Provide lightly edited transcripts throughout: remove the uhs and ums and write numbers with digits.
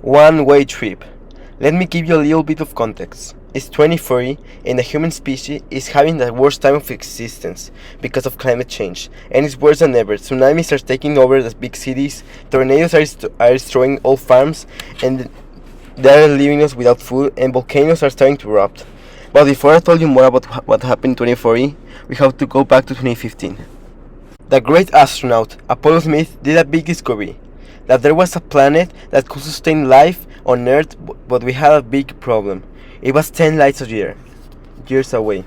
One-way trip. Let me give you a little bit of context. It's 2040 and the human species is having the worst time of existence because of climate change, and it's worse than ever. Tsunamis are taking over the big cities, tornadoes are destroying all farms, and they are leaving us without food, and volcanoes are starting to erupt. But before I tell you more about what happened in 2040, we have to go back to 2015. The great astronaut Apollo Smith did a big discovery, that there was a planet that could sustain life on Earth, but we had a big problem. It was 10 lights years away.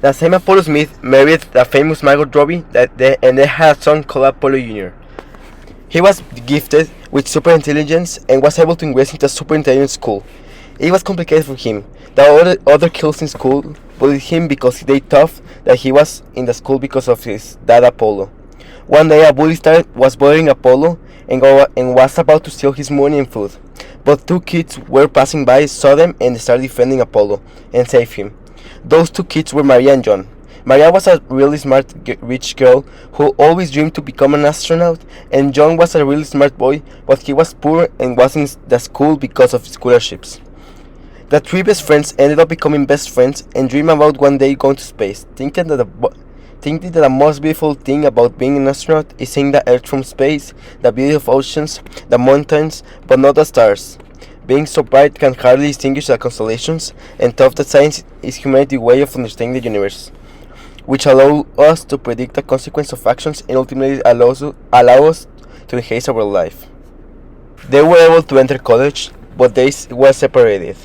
The same Apollo Smith married the famous Margot Robbie and they had a son called Apollo Jr. He was gifted with super intelligence and was able to invest into a super intelligent school. It was complicated for him. The other kids in school bullied him because they thought that he was in the school because of his dad Apollo. One day a bully was bothering Apollo and was about to steal his money and food. But two kids were passing by, saw them, and started defending Apollo and saved him. Those two kids were Maria and John. Maria was a really smart, rich girl who always dreamed to become an astronaut, and John was a really smart boy, but he was poor and was in the school because of scholarships. The three best friends ended up becoming best friends and dreamed about one day going to space, thinking that the most beautiful thing about being an astronaut is seeing the Earth from space, the beauty of oceans, the mountains, but not the stars. Being so bright can hardly distinguish the constellations, and thought that science is humanity's way of understanding the universe, which allow us to predict the consequence of actions and ultimately allow us to enhance our life. They were able to enter college, but they were separated.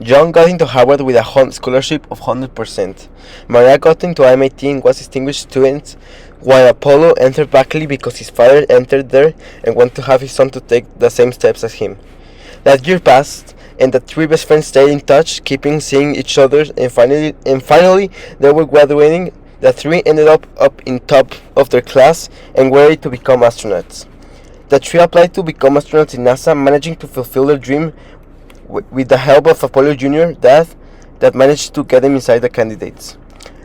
John got into Harvard with a scholarship of 100%. Maria got into MIT and was a distinguished student, while Apollo entered Berkeley because his father entered there and wanted to have his son to take the same steps as him. That year passed, and the three best friends stayed in touch, keeping seeing each other, and finally they were graduating. The three ended up in top of their class and were ready to become astronauts. The three applied to become astronauts in NASA, managing to fulfill their dream with the help of Apollo Jr., that managed to get them inside the candidates.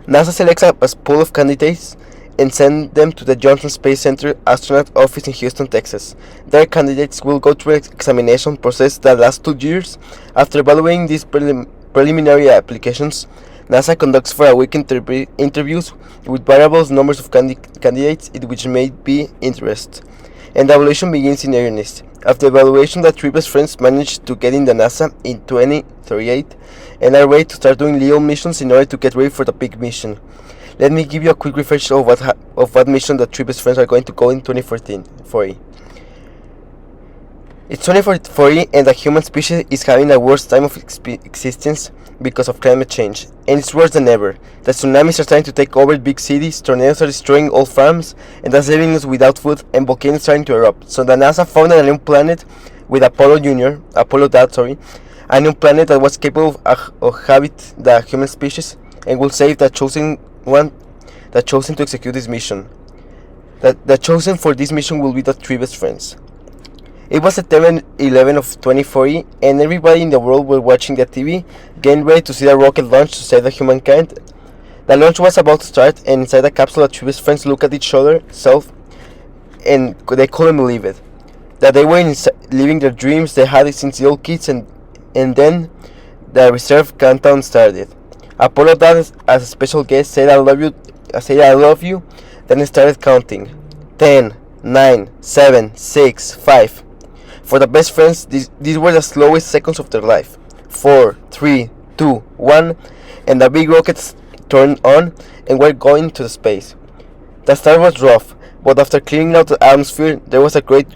NASA selects a pool of candidates and sends them to the Johnson Space Center astronaut office in Houston, Texas. Their candidates will go through an examination process that lasts 2 years. After evaluating these preliminary applications, NASA conducts for a week interviews with variable numbers of candidates in which may be interest, and the evaluation begins in earnest. After evaluation, the three best friends managed to get in the NASA in 2038 and are ready to start doing little missions in order to get ready for the big mission. Let me give you a quick refresh of what mission the three best friends are going to go in 2040. It's 2040 and the human species is having the worst time of existence because of climate change, and it's worse than ever. The tsunamis are starting to take over big cities, tornadoes are destroying all farms, and that's leaving us without food, and volcanoes starting to erupt. So the NASA found a new planet with Apollo Dad, a new planet that was capable of habit the human species and will save the chosen to execute this mission. The chosen for this mission will be the three best friends. It was September 11 of 2040, and everybody in the world were watching the TV, getting ready to see the rocket launch to save the humankind. The launch was about to start, and inside the capsule, the three best friends looked at each other, and they couldn't believe it. That they were living their dreams they had since little kids, and then the reserve countdown started. Apollo Dad, as a special guest, said I love you, then started counting. 10, 9, 7, 6, 5. For the best friends, these were the slowest seconds of their life. 4, 3, 2, 1, and the big rockets turned on and were going to space. The start was rough, but after clearing out the atmosphere, there was a great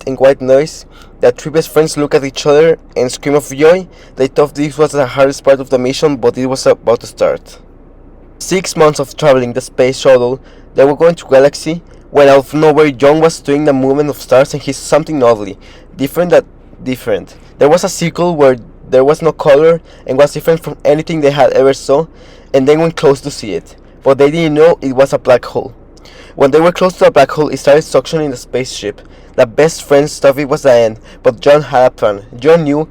and white noise. The three best friends looked at each other and screamed of joy. They thought this was the hardest part of the mission, but it was about to start. 6 months of traveling the space shuttle, they were going to galaxy, when out of nowhere John was doing the movement of stars and he saw something oddly different. There was a circle where there was no color and was different from anything they had ever saw, and they went close to see it, but they didn't know it was a black hole. When they were close to the black hole, it started suctioning the spaceship. The best friends thought it was the end, but John had a plan. John knew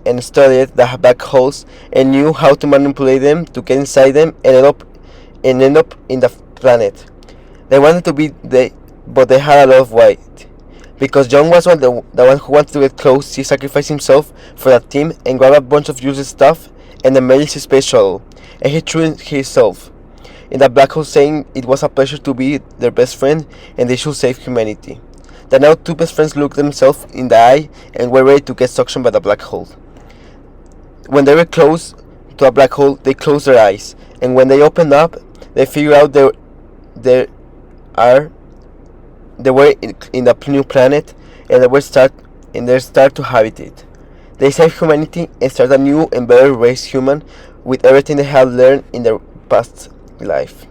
and studied the black holes and knew how to manipulate them to get inside them and end up in the planet. They wanted to be but they had a lot of weight. Because John was the one who wanted to get close, he sacrificed himself for that team and grabbed a bunch of useless stuff and the emergency space shuttle, and he threw himself in the black hole, saying it was a pleasure to be their best friend and they should save humanity. The now two best friends looked themselves in the eye and were ready to get suctioned by the black hole. When they were close to a black hole, they closed their eyes, and when they opened up, they figured out they were in a new planet, and they start to habit it. They save humanity and start a new and better race human with everything they had learned in their past life.